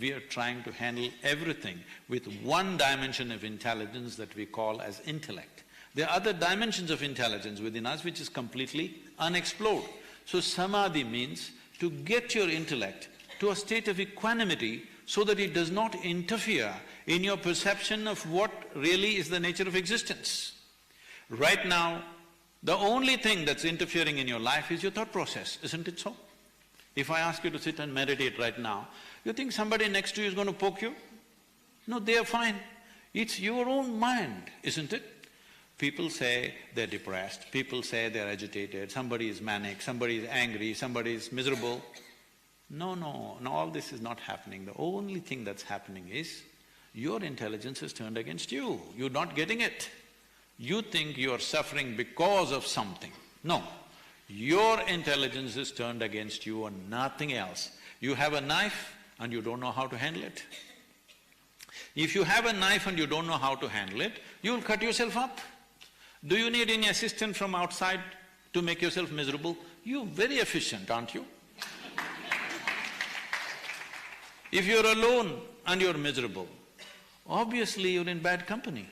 we are trying to handle everything with one dimension of intelligence that we call as intellect. There are other dimensions of intelligence within us which is completely unexplored. So samadhi means to get your intellect to a state of equanimity so that it does not interfere in your perception of what really is the nature of existence. Right now, the only thing that's interfering in your life is your thought process, isn't it so? If I ask you to sit and meditate right now, you think somebody next to you is going to poke you? No, they are fine. It's your own mind, isn't it? People say they're depressed, people say they're agitated, somebody is manic, somebody is angry, somebody is miserable. No, all this is not happening. The only thing that's happening is your intelligence is turned against you, you're not getting it. You think you're suffering because of something. No, your intelligence is turned against you and nothing else. You have a knife and you don't know how to handle it. If you have a knife and you don't know how to handle it, you'll cut yourself up. Do you need any assistance from outside to make yourself miserable? You're very efficient, aren't you? If you're alone and you're miserable, obviously you're in bad company.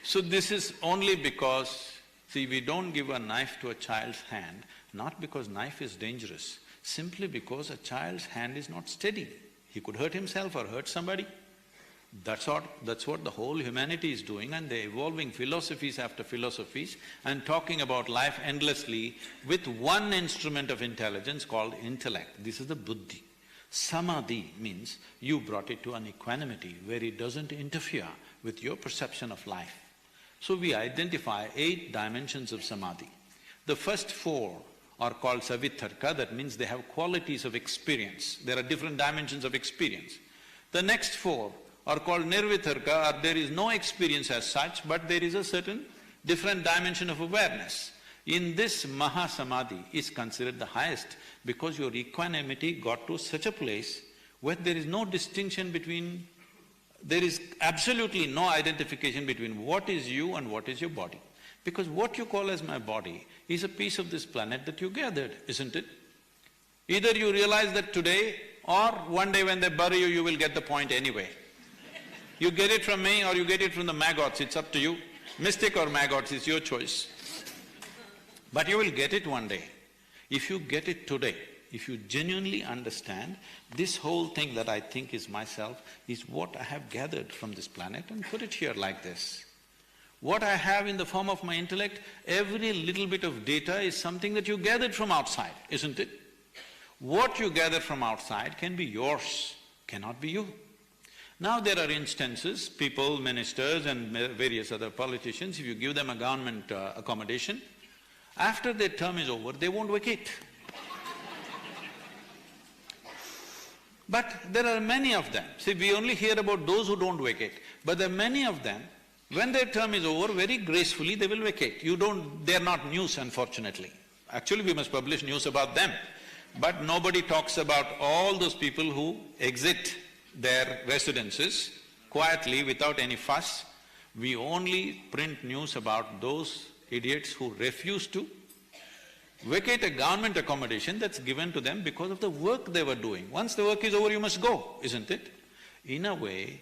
So this is only because, see, we don't give a knife to a child's hand, not because knife is dangerous, simply because a child's hand is not steady. He could hurt himself or hurt somebody. That's what the whole humanity is doing, and they're evolving philosophies after philosophies and talking about life endlessly with one instrument of intelligence called intellect. This is the buddhi. Samadhi means you brought it to an equanimity where it doesn't interfere with your perception of life. So we identify 8 dimensions of samadhi. The first 4 are called savittarka, that means they have qualities of experience. There are different dimensions of experience. The next 4 are called nirvitarka, or there is no experience as such, but there is a certain different dimension of awareness. In this Mahasamadhi is considered the highest because your equanimity got to such a place where there is no distinction between… there is absolutely no identification between what is you and what is your body. Because what you call as my body is a piece of this planet that you gathered, isn't it? Either you realize that today or one day when they bury you, you will get the point anyway. You get it from me or you get it from the maggots, it's up to you. Mystic or maggots is your choice. But you will get it one day. If you get it today, if you genuinely understand, this whole thing that I think is myself is what I have gathered from this planet and put it here like this. What I have in the form of my intellect, every little bit of data is something that you gathered from outside, isn't it? What you gather from outside can be yours, cannot be you. Now there are instances, people, ministers and various other politicians, if you give them a government accommodation, after their term is over, they won't vacate. But there are many of them. See, we only hear about those who don't vacate, but there are many of them, when their term is over, very gracefully they will vacate. They're not news, unfortunately. Actually, we must publish news about them. But nobody talks about all those people who exit their residences quietly without any fuss. We only print news about those idiots who refuse to vacate a government accommodation that's given to them because of the work they were doing. Once the work is over, you must go, isn't it? In a way,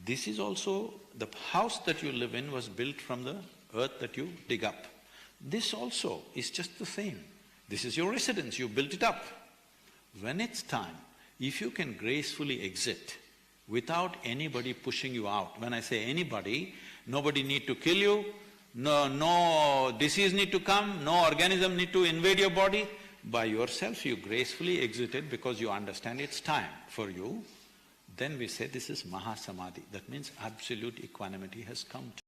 this is also… the house that you live in was built from the earth that you dig up. This also is just the same. This is your residence, you built it up. When it's time, if you can gracefully exit without anybody pushing you out, when I say anybody, nobody need to kill you, no disease need to come, no organism need to invade your body, by yourself you gracefully exited because you understand it's time for you, then we say this is Mahasamadhi. That means absolute equanimity has come to